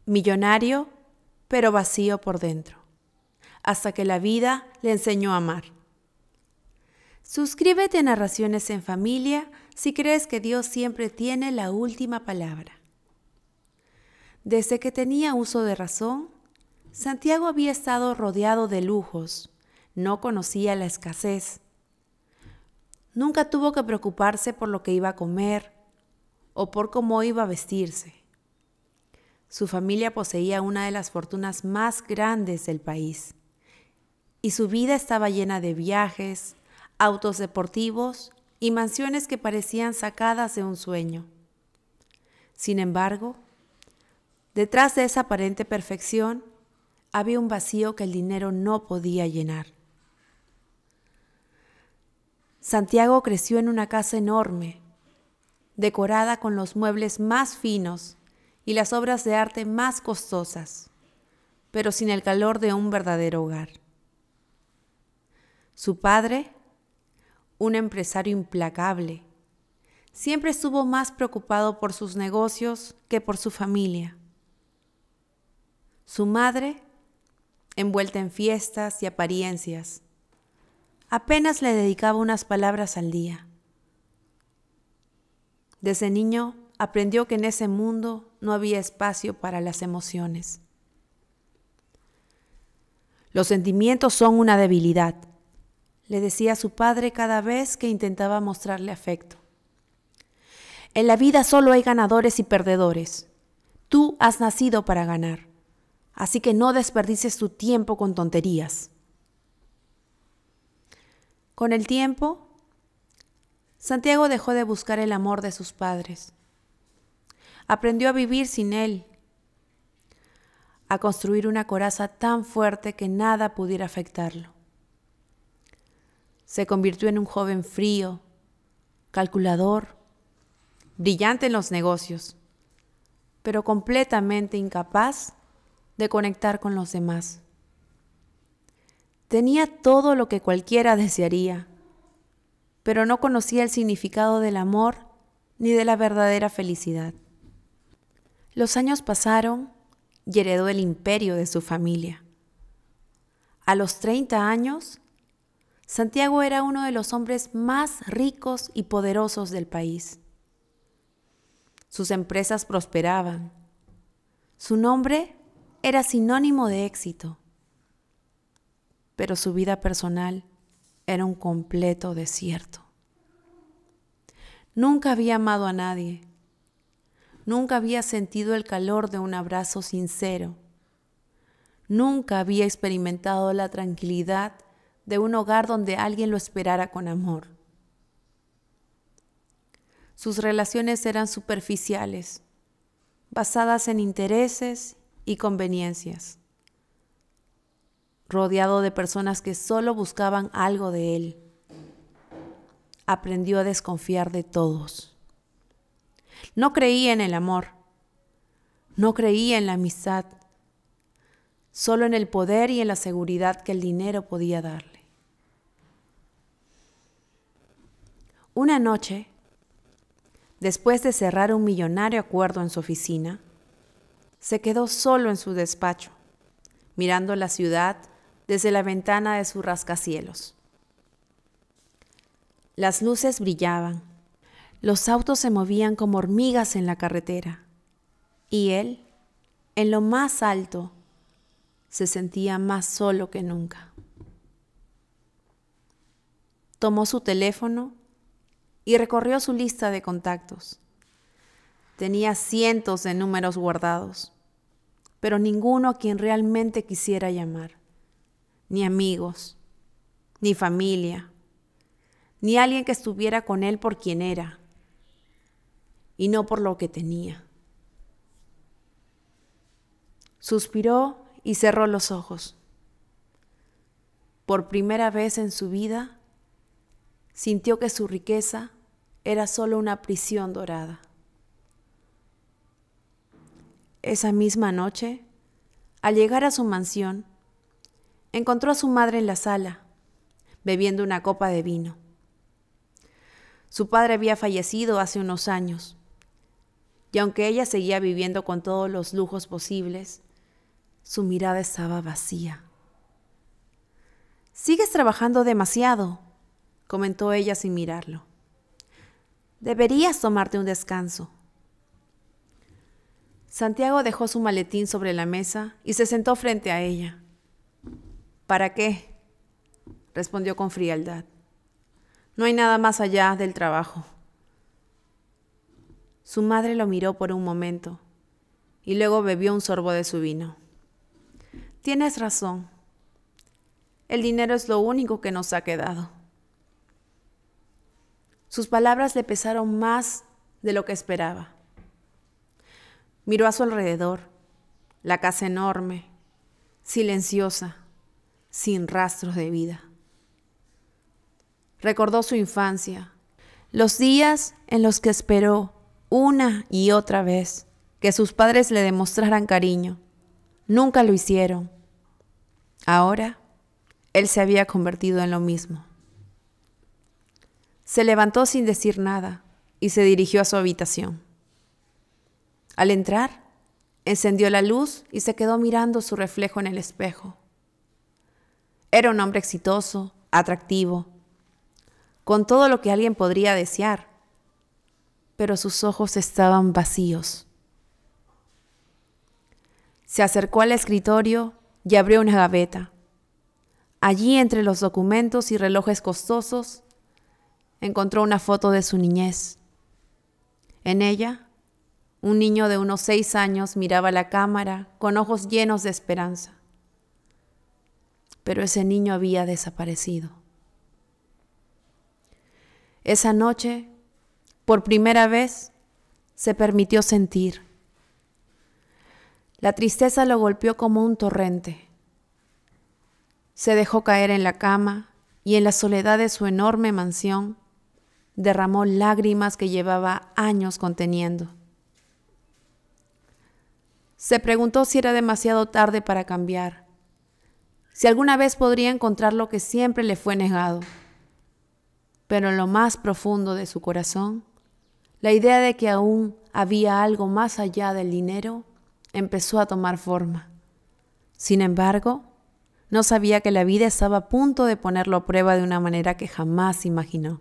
millonario, pero vacío por dentro, hasta que la vida le enseñó a amar. Suscríbete a Narraciones en Familia si crees que Dios siempre tiene la última palabra. Desde que tenía uso de razón, Santiago había estado rodeado de lujos, no conocía la escasez. Nunca tuvo que preocuparse por lo que iba a comer o por cómo iba a vestirse. Su familia poseía una de las fortunas más grandes del país y su vida estaba llena de viajes, autos deportivos y mansiones que parecían sacadas de un sueño. Sin embargo, detrás de esa aparente perfección había un vacío que el dinero no podía llenar. Santiago creció en una casa enorme, decorada con los muebles más finos y las obras de arte más costosas, pero sin el calor de un verdadero hogar. Su padre, un empresario implacable, siempre estuvo más preocupado por sus negocios que por su familia. Su madre, envuelta en fiestas y apariencias, apenas le dedicaba unas palabras al día. Desde niño aprendió que en ese mundo no había espacio para las emociones. Los sentimientos son una debilidad, le decía a su padre cada vez que intentaba mostrarle afecto. En la vida solo hay ganadores y perdedores. Tú has nacido para ganar, así que no desperdicies tu tiempo con tonterías. Con el tiempo, Santiago dejó de buscar el amor de sus padres. Aprendió a vivir sin él, a construir una coraza tan fuerte que nada pudiera afectarlo. Se convirtió en un joven frío, calculador, brillante en los negocios, pero completamente incapaz de conectar con los demás. Tenía todo lo que cualquiera desearía, pero no conocía el significado del amor ni de la verdadera felicidad. Los años pasaron y heredó el imperio de su familia. A los 30 años, Santiago era uno de los hombres más ricos y poderosos del país. Sus empresas prosperaban. Su nombre era sinónimo de éxito, pero su vida personal era un completo desierto. Nunca había amado a nadie. Nunca había sentido el calor de un abrazo sincero. Nunca había experimentado la tranquilidad de un hogar donde alguien lo esperara con amor. Sus relaciones eran superficiales, basadas en intereses y conveniencias, rodeado de personas que solo buscaban algo de él. Aprendió a desconfiar de todos. No creía en el amor, no creía en la amistad, solo en el poder y en la seguridad que el dinero podía darle. Una noche, después de cerrar un millonario acuerdo en su oficina, se quedó solo en su despacho, mirando la ciudad desde la ventana de su rascacielos. Las luces brillaban, los autos se movían como hormigas en la carretera, y él, en lo más alto, se sentía más solo que nunca. Tomó su teléfono y recorrió su lista de contactos. Tenía cientos de números guardados, pero ninguno a quien realmente quisiera llamar. Ni amigos, ni familia, ni alguien que estuviera con él por quien era, y no por lo que tenía. Suspiró y cerró los ojos. Por primera vez en su vida, sintió que su riqueza era solo una prisión dorada. Esa misma noche, al llegar a su mansión, encontró a su madre en la sala, bebiendo una copa de vino. Su padre había fallecido hace unos años, y aunque ella seguía viviendo con todos los lujos posibles, su mirada estaba vacía. «Sigues trabajando demasiado», comentó ella sin mirarlo. «Deberías tomarte un descanso». Santiago dejó su maletín sobre la mesa y se sentó frente a ella. «¿Para qué?», respondió con frialdad. «No hay nada más allá del trabajo». Su madre lo miró por un momento y luego bebió un sorbo de su vino. «Tienes razón. El dinero es lo único que nos ha quedado». Sus palabras le pesaron más de lo que esperaba. Miró a su alrededor, la casa enorme, silenciosa, sin rastros de vida. Recordó su infancia, los días en los que esperó una y otra vez que sus padres le demostraran cariño. Nunca lo hicieron. Ahora, él se había convertido en lo mismo. Se levantó sin decir nada y se dirigió a su habitación. Al entrar, encendió la luz y se quedó mirando su reflejo en el espejo. Era un hombre exitoso, atractivo, con todo lo que alguien podría desear, pero sus ojos estaban vacíos. Se acercó al escritorio y abrió una gaveta. Allí, entre los documentos y relojes costosos, encontró una foto de su niñez. En ella, un niño de unos 6 años miraba la cámara con ojos llenos de esperanza. Pero ese niño había desaparecido. Esa noche, por primera vez, se permitió sentir. La tristeza lo golpeó como un torrente. Se dejó caer en la cama y en la soledad de su enorme mansión derramó lágrimas que llevaba años conteniendo. Se preguntó si era demasiado tarde para cambiar, si alguna vez podría encontrar lo que siempre le fue negado. Pero en lo más profundo de su corazón, la idea de que aún había algo más allá del dinero empezó a tomar forma. Sin embargo, no sabía que la vida estaba a punto de ponerlo a prueba de una manera que jamás imaginó.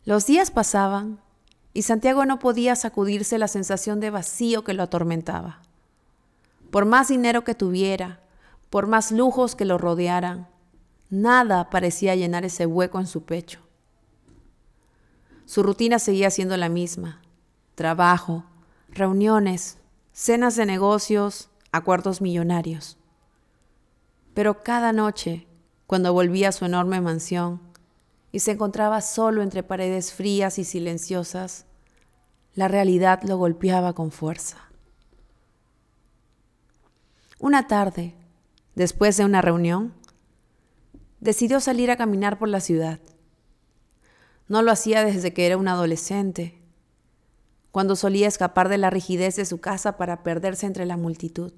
Los días pasaban y Santiago no podía sacudirse la sensación de vacío que lo atormentaba. Por más dinero que tuviera, por más lujos que lo rodearan, nada parecía llenar ese hueco en su pecho. Su rutina seguía siendo la misma: trabajo, reuniones, cenas de negocios, acuerdos millonarios. Pero cada noche, cuando volvía a su enorme mansión y se encontraba solo entre paredes frías y silenciosas, la realidad lo golpeaba con fuerza. Una tarde, después de una reunión, decidió salir a caminar por la ciudad. No lo hacía desde que era un adolescente, cuando solía escapar de la rigidez de su casa para perderse entre la multitud.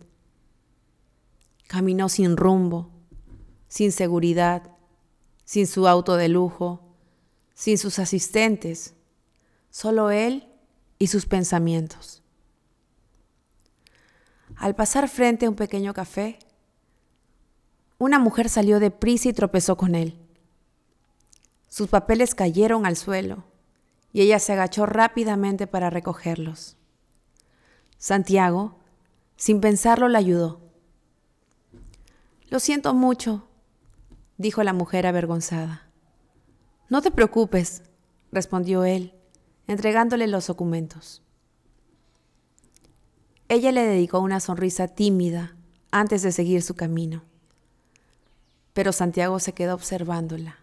Caminó sin rumbo, sin seguridad, sin su auto de lujo, sin sus asistentes, solo él y sus pensamientos. Al pasar frente a un pequeño café, una mujer salió deprisa y tropezó con él. Sus papeles cayeron al suelo y ella se agachó rápidamente para recogerlos. Santiago, sin pensarlo, la ayudó. «Lo siento mucho», dijo la mujer avergonzada. «No te preocupes», respondió él, entregándole los documentos. Ella le dedicó una sonrisa tímida antes de seguir su camino. Pero Santiago se quedó observándola.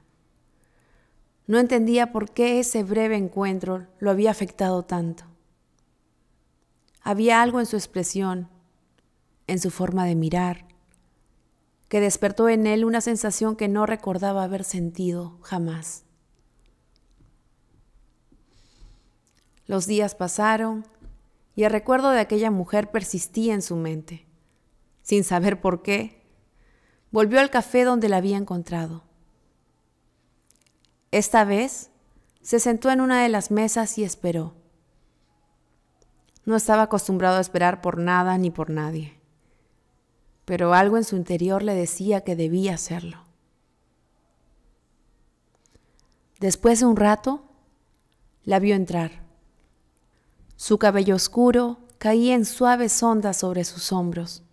No entendía por qué ese breve encuentro lo había afectado tanto. Había algo en su expresión, en su forma de mirar, que despertó en él una sensación que no recordaba haber sentido jamás. Los días pasaron y el recuerdo de aquella mujer persistía en su mente. Sin saber por qué, volvió al café donde la había encontrado. Esta vez se sentó en una de las mesas y esperó. No estaba acostumbrado a esperar por nada ni por nadie, pero algo en su interior le decía que debía hacerlo. Después de un rato, la vio entrar. Su cabello oscuro caía en suaves ondas sobre sus hombros,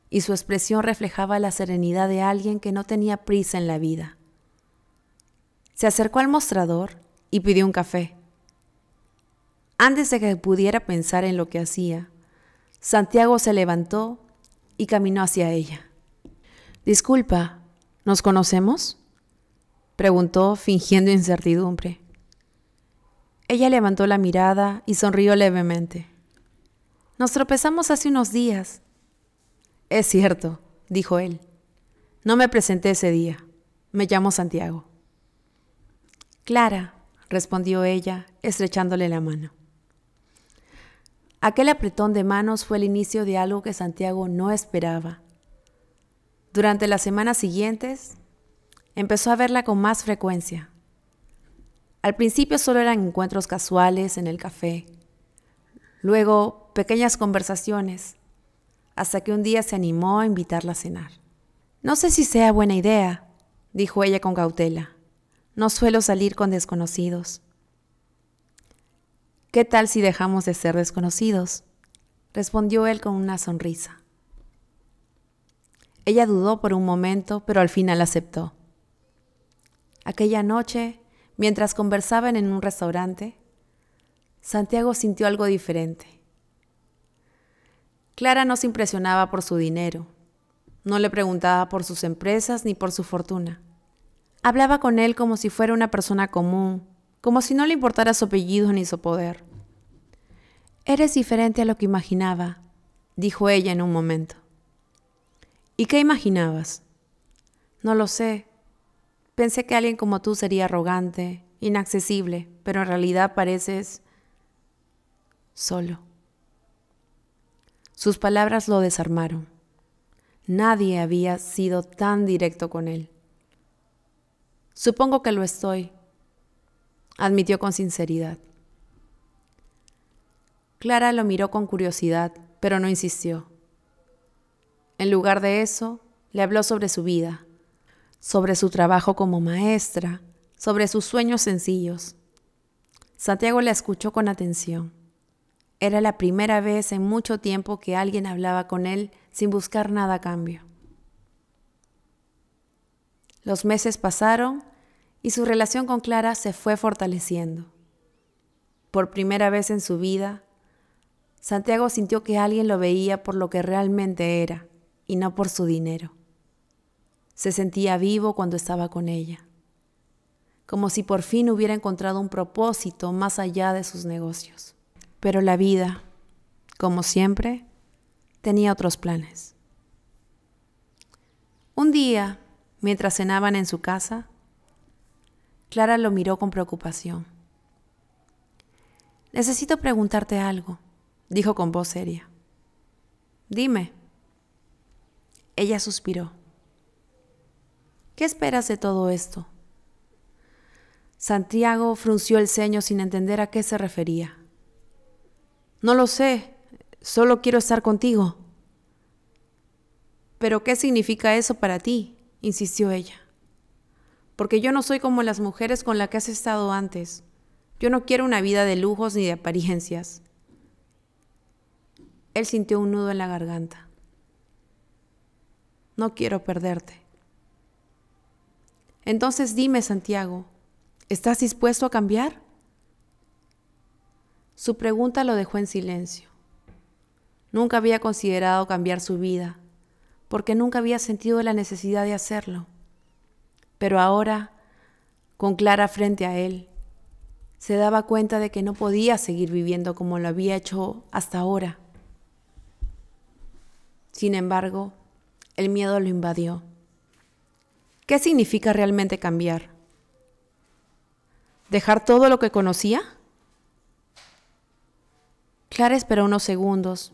y su expresión reflejaba la serenidad de alguien que no tenía prisa en la vida. Se acercó al mostrador y pidió un café. Antes de que pudiera pensar en lo que hacía, Santiago se levantó y caminó hacia ella. «Disculpa, ¿nos conocemos?», preguntó fingiendo incertidumbre. Ella levantó la mirada y sonrió levemente. «Nos tropezamos hace unos días». «Es cierto», dijo él. «No me presenté ese día. Me llamo Santiago». «Clara», respondió ella, estrechándole la mano. Aquel apretón de manos fue el inicio de algo que Santiago no esperaba. Durante las semanas siguientes, empezó a verla con más frecuencia. Al principio solo eran encuentros casuales en el café, luego pequeñas conversaciones, hasta que un día se animó a invitarla a cenar. «No sé si sea buena idea», dijo ella con cautela. «No suelo salir con desconocidos». «¿Qué tal si dejamos de ser desconocidos?», respondió él con una sonrisa. Ella dudó por un momento, pero al final aceptó. Aquella noche, mientras conversaban en un restaurante, Santiago sintió algo diferente. Clara no se impresionaba por su dinero, no le preguntaba por sus empresas ni por su fortuna. Hablaba con él como si fuera una persona común, como si no le importara su apellido ni su poder. «Eres diferente a lo que imaginaba», dijo ella en un momento. «¿Y qué imaginabas?» «No lo sé. Pensé que alguien como tú sería arrogante, inaccesible, pero en realidad pareces solo». Sus palabras lo desarmaron. Nadie había sido tan directo con él. «Supongo que lo estoy», admitió con sinceridad. Clara lo miró con curiosidad, pero no insistió. En lugar de eso, le habló sobre su vida, sobre su trabajo como maestra, sobre sus sueños sencillos. Santiago la escuchó con atención. Era la primera vez en mucho tiempo que alguien hablaba con él sin buscar nada a cambio. Los meses pasaron y su relación con Clara se fue fortaleciendo. Por primera vez en su vida, Santiago sintió que alguien lo veía por lo que realmente era y no por su dinero. Se sentía vivo cuando estaba con ella, como si por fin hubiera encontrado un propósito más allá de sus negocios. Pero la vida, como siempre, tenía otros planes. Un día, mientras cenaban en su casa, Clara lo miró con preocupación. «Necesito preguntarte algo», dijo con voz seria. «Dime». Ella suspiró. «¿Qué esperas de todo esto?». Santiago frunció el ceño sin entender a qué se refería. «No lo sé, solo quiero estar contigo». «¿Pero qué significa eso para ti?», insistió ella. «Porque yo no soy como las mujeres con las que has estado antes. Yo no quiero una vida de lujos ni de apariencias». Él sintió un nudo en la garganta. «No quiero perderte». «Entonces dime, Santiago, ¿estás dispuesto a cambiar?». Su pregunta lo dejó en silencio. Nunca había considerado cambiar su vida, porque nunca había sentido la necesidad de hacerlo. Pero ahora, con Clara frente a él, se daba cuenta de que no podía seguir viviendo como lo había hecho hasta ahora. Sin embargo, el miedo lo invadió. ¿Qué significa realmente cambiar? ¿Dejar todo lo que conocía? Clara esperó unos segundos,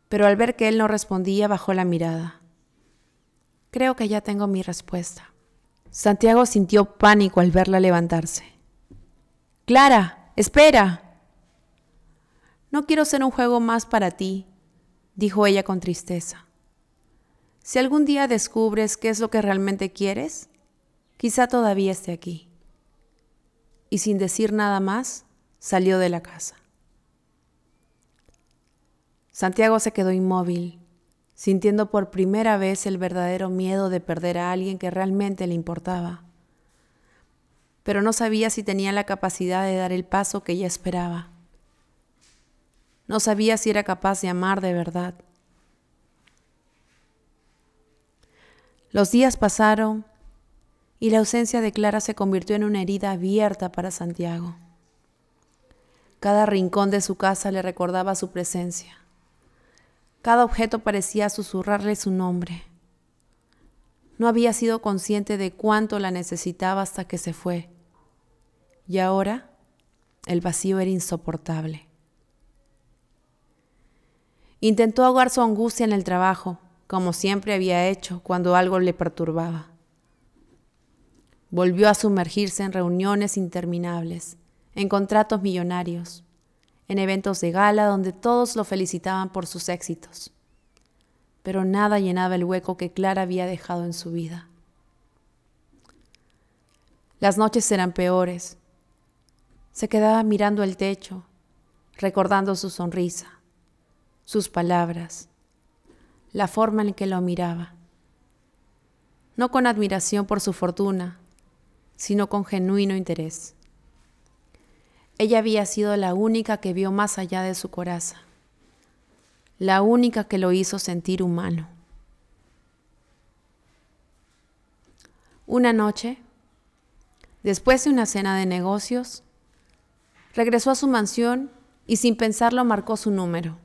pero al ver que él no respondía, bajó la mirada. «Creo que ya tengo mi respuesta». Santiago sintió pánico al verla levantarse. «Clara, espera». No quiero ser un juego más para ti, dijo ella con tristeza. Si algún día descubres qué es lo que realmente quieres, quizá todavía esté aquí. Y sin decir nada más, salió de la casa. Santiago se quedó inmóvil, sintiendo por primera vez el verdadero miedo de perder a alguien que realmente le importaba. Pero no sabía si tenía la capacidad de dar el paso que ella esperaba. No sabía si era capaz de amar de verdad. Los días pasaron y la ausencia de Clara se convirtió en una herida abierta para Santiago. Cada rincón de su casa le recordaba su presencia. Cada objeto parecía susurrarle su nombre. No había sido consciente de cuánto la necesitaba hasta que se fue. Y ahora el vacío era insoportable. Intentó ahogar su angustia en el trabajo, como siempre había hecho cuando algo le perturbaba. Volvió a sumergirse en reuniones interminables, en contratos millonarios, en eventos de gala donde todos lo felicitaban por sus éxitos. Pero nada llenaba el hueco que Clara había dejado en su vida. Las noches eran peores. Se quedaba mirando el techo, recordando su sonrisa, sus palabras, la forma en que lo miraba. No con admiración por su fortuna, sino con genuino interés. Ella había sido la única que vio más allá de su coraza, la única que lo hizo sentir humano. Una noche, después de una cena de negocios, regresó a su mansión y sin pensarlo marcó su número.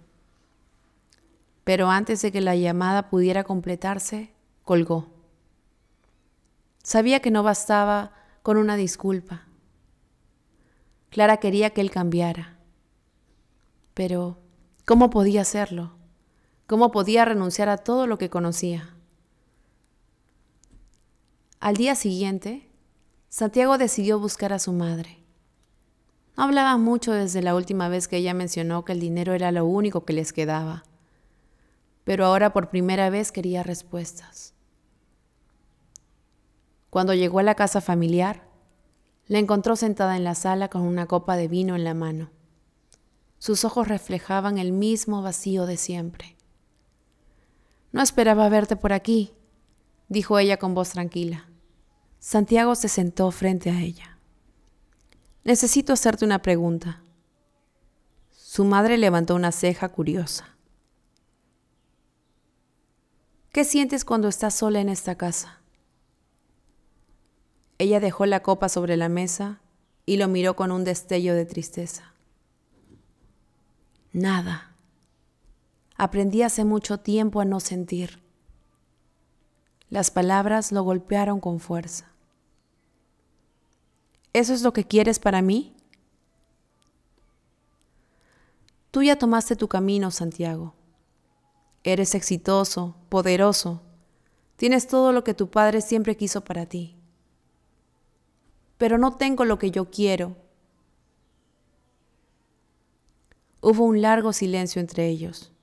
Pero antes de que la llamada pudiera completarse, colgó. Sabía que no bastaba con una disculpa. Clara quería que él cambiara. Pero, ¿cómo podía hacerlo? ¿Cómo podía renunciar a todo lo que conocía? Al día siguiente, Santiago decidió buscar a su madre. No hablaba mucho desde la última vez que ella mencionó que el dinero era lo único que les quedaba. Pero ahora por primera vez quería respuestas. Cuando llegó a la casa familiar, la encontró sentada en la sala con una copa de vino en la mano. Sus ojos reflejaban el mismo vacío de siempre. «No esperaba verte por aquí», dijo ella con voz tranquila. Santiago se sentó frente a ella. «Necesito hacerte una pregunta». Su madre levantó una ceja curiosa. «¿Qué sientes cuando estás sola en esta casa?» Ella dejó la copa sobre la mesa y lo miró con un destello de tristeza. «Nada. Aprendí hace mucho tiempo a no sentir». Las palabras lo golpearon con fuerza. «¿Eso es lo que quieres para mí?» «Tú ya tomaste tu camino, Santiago. Eres exitoso, poderoso. Tienes todo lo que tu padre siempre quiso para ti. Pero no tengo lo que yo quiero». Hubo un largo silencio entre ellos.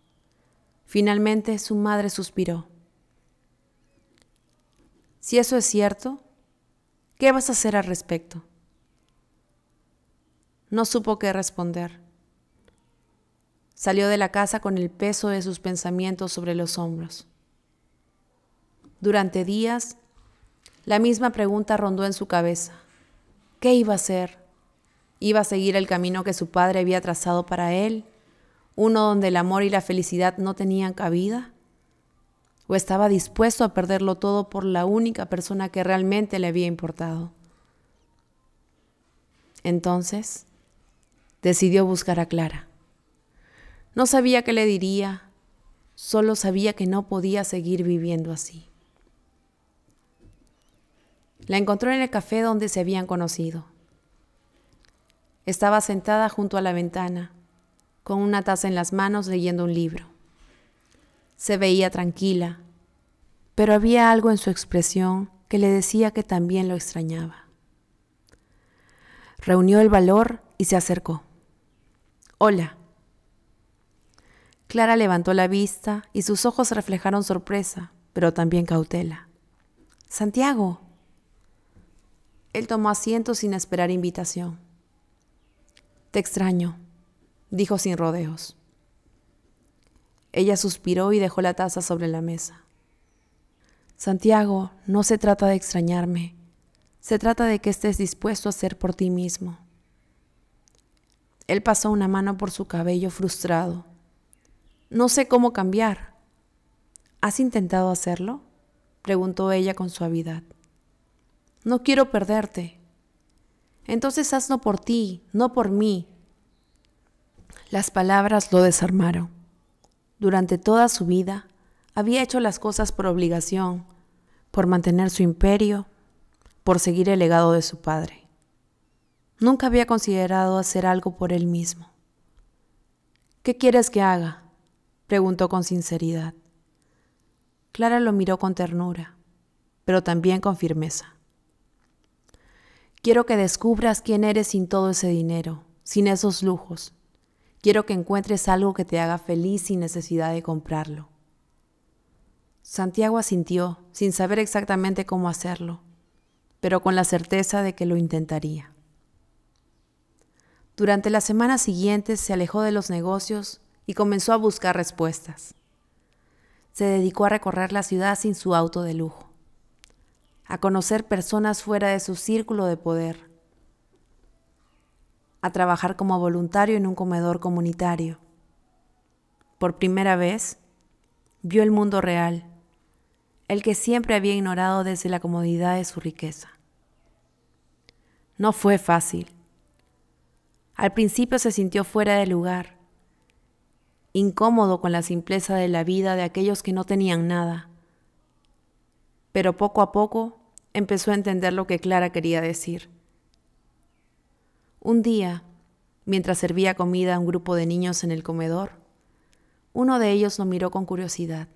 Finalmente su madre suspiró. «Si eso es cierto, ¿qué vas a hacer al respecto?» No supo qué responder. Salió de la casa con el peso de sus pensamientos sobre los hombros. Durante días, la misma pregunta rondó en su cabeza. ¿Qué iba a hacer? ¿Iba a seguir el camino que su padre había trazado para él? ¿Uno donde el amor y la felicidad no tenían cabida? ¿O estaba dispuesto a perderlo todo por la única persona que realmente le había importado? Entonces, decidió buscar a Clara. No sabía qué le diría, solo sabía que no podía seguir viviendo así. La encontró en el café donde se habían conocido. Estaba sentada junto a la ventana, con una taza en las manos leyendo un libro. Se veía tranquila, pero había algo en su expresión que le decía que también lo extrañaba. Reunió el valor y se acercó. «Hola», Clara levantó la vista y sus ojos reflejaron sorpresa, pero también cautela. «Santiago». Él tomó asiento sin esperar invitación. «Te extraño», dijo sin rodeos. Ella suspiró y dejó la taza sobre la mesa. «Santiago, no se trata de extrañarme. Se trata de que estés dispuesto a hacer por ti mismo». Él pasó una mano por su cabello frustrado. «No sé cómo cambiar». «¿Has intentado hacerlo?», preguntó ella con suavidad. «No quiero perderte». «Entonces hazlo por ti, no por mí». Las palabras lo desarmaron. Durante toda su vida había hecho las cosas por obligación, por mantener su imperio, por seguir el legado de su padre. Nunca había considerado hacer algo por él mismo. «¿Qué quieres que haga?», preguntó con sinceridad. Clara lo miró con ternura, pero también con firmeza. «Quiero que descubras quién eres sin todo ese dinero, sin esos lujos. Quiero que encuentres algo que te haga feliz sin necesidad de comprarlo». Santiago asintió, sin saber exactamente cómo hacerlo, pero con la certeza de que lo intentaría. Durante las semanas siguientes se alejó de los negocios y comenzó a buscar respuestas. Se dedicó a recorrer la ciudad sin su auto de lujo, a conocer personas fuera de su círculo de poder, a trabajar como voluntario en un comedor comunitario. Por primera vez, vio el mundo real, el que siempre había ignorado desde la comodidad de su riqueza. No fue fácil. Al principio se sintió fuera de lugar, incómodo con la simpleza de la vida de aquellos que no tenían nada. Pero poco a poco empezó a entender lo que Clara quería decir. Un día, mientras servía comida a un grupo de niños en el comedor, uno de ellos lo miró con curiosidad.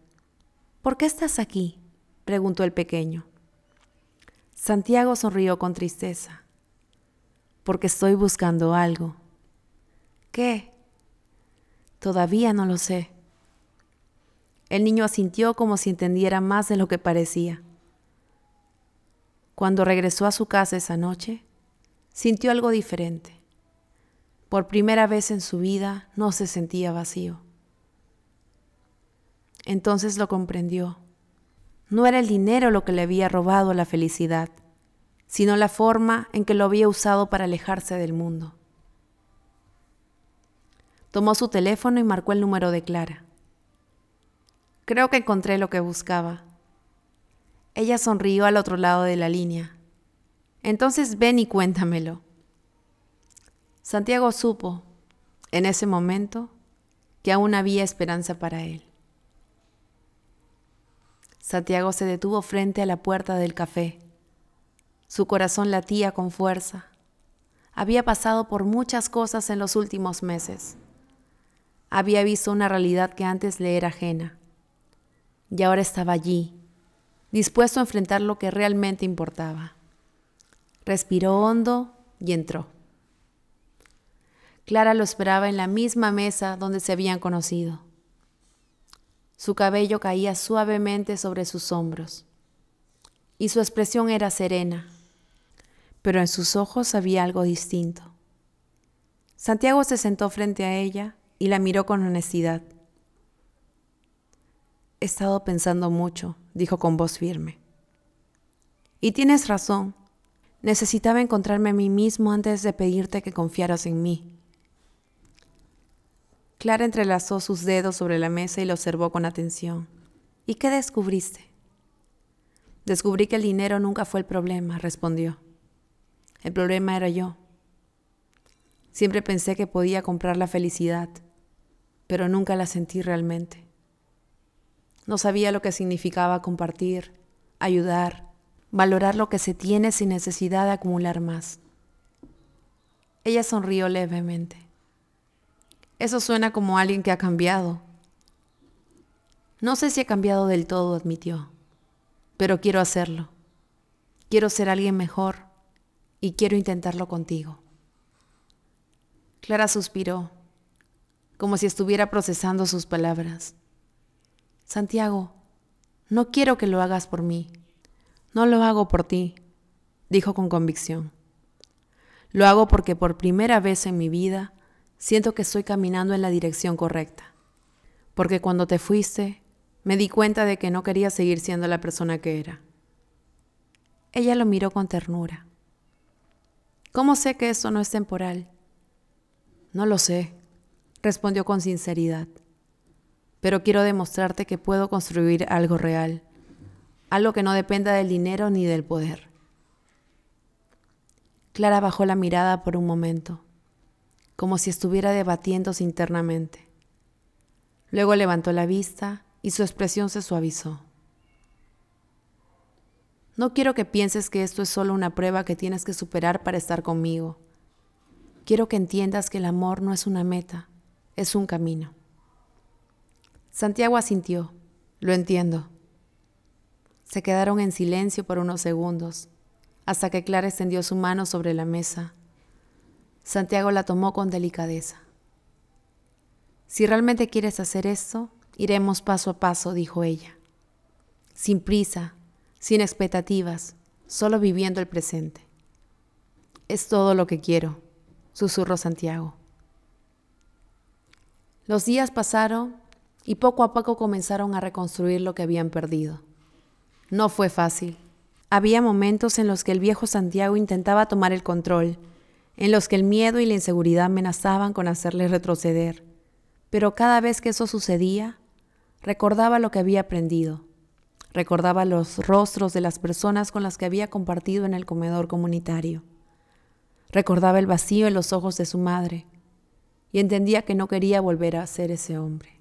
«¿Por qué estás aquí?», preguntó el pequeño. Santiago sonrió con tristeza. «Porque estoy buscando algo». «¿Qué?». «Todavía no lo sé». El niño asintió como si entendiera más de lo que parecía. Cuando regresó a su casa esa noche, sintió algo diferente. Por primera vez en su vida no se sentía vacío. Entonces lo comprendió. No era el dinero lo que le había robado la felicidad, sino la forma en que lo había usado para alejarse del mundo. Tomó su teléfono y marcó el número de Clara. «Creo que encontré lo que buscaba». Ella sonrió al otro lado de la línea. «Entonces ven y cuéntamelo». Santiago supo, en ese momento, que aún había esperanza para él. Santiago se detuvo frente a la puerta del café. Su corazón latía con fuerza. Había pasado por muchas cosas en los últimos meses. Había visto una realidad que antes le era ajena. Y ahora estaba allí, dispuesto a enfrentar lo que realmente importaba. Respiró hondo y entró. Clara lo esperaba en la misma mesa donde se habían conocido. Su cabello caía suavemente sobre sus hombros, y su expresión era serena, pero en sus ojos había algo distinto. Santiago se sentó frente a ella y la miró con honestidad. «He estado pensando mucho», dijo con voz firme. «Y tienes razón. Necesitaba encontrarme a mí mismo antes de pedirte que confiaras en mí». Clara entrelazó sus dedos sobre la mesa y lo observó con atención. «¿Y qué descubriste?». «Descubrí que el dinero nunca fue el problema», respondió. «El problema era yo. Siempre pensé que podía comprar la felicidad, pero nunca la sentí realmente. No sabía lo que significaba compartir, ayudar, valorar lo que se tiene sin necesidad de acumular más». Ella sonrió levemente. «Eso suena como alguien que ha cambiado». «No sé si he cambiado del todo», admitió, «pero quiero hacerlo. Quiero ser alguien mejor y quiero intentarlo contigo». Clara suspiró. como si estuviera procesando sus palabras. Santiago, no quiero que lo hagas por mí. No lo hago por ti, dijo con convicción. Lo hago porque por primera vez en mi vida siento que estoy caminando en la dirección correcta. Porque cuando te fuiste, me di cuenta de que no quería seguir siendo la persona que era. Ella lo miró con ternura. ¿Cómo sé que esto no es temporal? No lo sé, respondió con sinceridad. Pero quiero demostrarte que puedo construir algo real, algo que no dependa del dinero ni del poder. Clara bajó la mirada por un momento, como si estuviera debatiéndose internamente. Luego levantó la vista y su expresión se suavizó. No quiero que pienses que esto es solo una prueba que tienes que superar para estar conmigo. Quiero que entiendas que el amor no es una meta, es un camino. Santiago asintió. Lo entiendo. Se quedaron en silencio por unos segundos, hasta que Clara extendió su mano sobre la mesa. Santiago la tomó con delicadeza. Si realmente quieres hacer esto, iremos paso a paso, dijo ella. Sin prisa, sin expectativas, solo viviendo el presente. Es todo lo que quiero, susurró Santiago. Los días pasaron y poco a poco comenzaron a reconstruir lo que habían perdido. No fue fácil. Había momentos en los que el viejo Santiago intentaba tomar el control, en los que el miedo y la inseguridad amenazaban con hacerle retroceder. Pero cada vez que eso sucedía, recordaba lo que había aprendido. Recordaba los rostros de las personas con las que había compartido en el comedor comunitario. Recordaba el vacío en los ojos de su madre y entendía que no quería volver a ser ese hombre.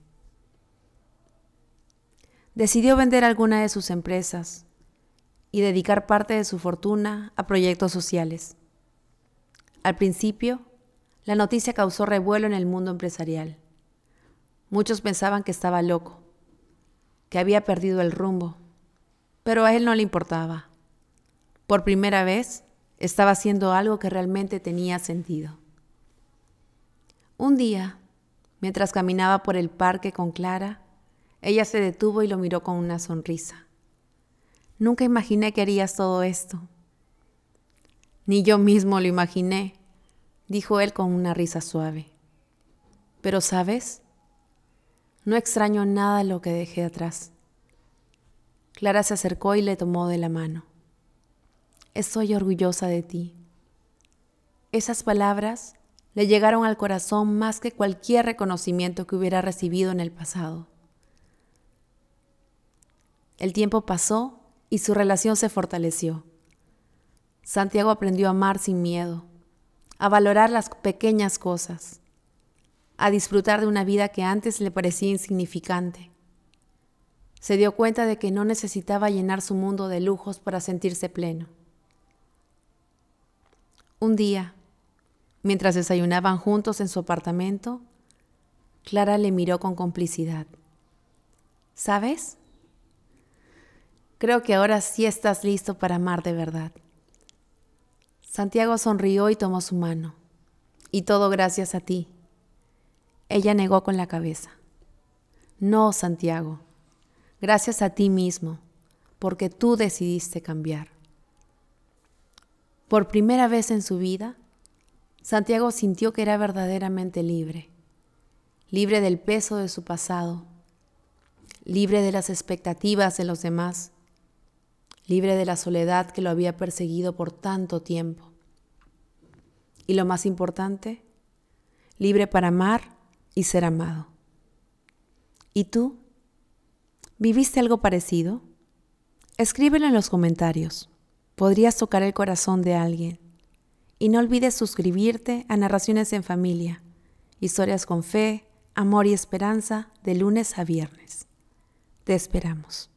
Decidió vender alguna de sus empresas y dedicar parte de su fortuna a proyectos sociales. Al principio, la noticia causó revuelo en el mundo empresarial. Muchos pensaban que estaba loco, que había perdido el rumbo, pero a él no le importaba. Por primera vez, estaba haciendo algo que realmente tenía sentido. Un día, mientras caminaba por el parque con Clara, ella se detuvo y lo miró con una sonrisa. Nunca imaginé que harías todo esto. Ni yo mismo lo imaginé, dijo él con una risa suave. Pero, ¿sabes? No extraño nada de lo que dejé atrás. Clara se acercó y le tomó de la mano. Estoy orgullosa de ti. Esas palabras le llegaron al corazón más que cualquier reconocimiento que hubiera recibido en el pasado. El tiempo pasó y su relación se fortaleció. Santiago aprendió a amar sin miedo, a valorar las pequeñas cosas, a disfrutar de una vida que antes le parecía insignificante. Se dio cuenta de que no necesitaba llenar su mundo de lujos para sentirse pleno. Un día, mientras desayunaban juntos en su apartamento, Clara le miró con complicidad. ¿Sabes? Creo que ahora sí estás listo para amar de verdad. Santiago sonrió y tomó su mano. Y todo gracias a ti. Ella negó con la cabeza. No, Santiago, gracias a ti mismo, porque tú decidiste cambiar. Por primera vez en su vida, Santiago sintió que era verdaderamente libre. Libre del peso de su pasado, libre de las expectativas de los demás, libre de la soledad que lo había perseguido por tanto tiempo. Y lo más importante, libre para amar y ser amado. ¿Y tú? ¿Viviste algo parecido? Escríbelo en los comentarios. Podrías tocar el corazón de alguien. Y no olvides suscribirte a Narraciones en Familia, historias con fe, amor y esperanza de lunes a viernes. Te esperamos.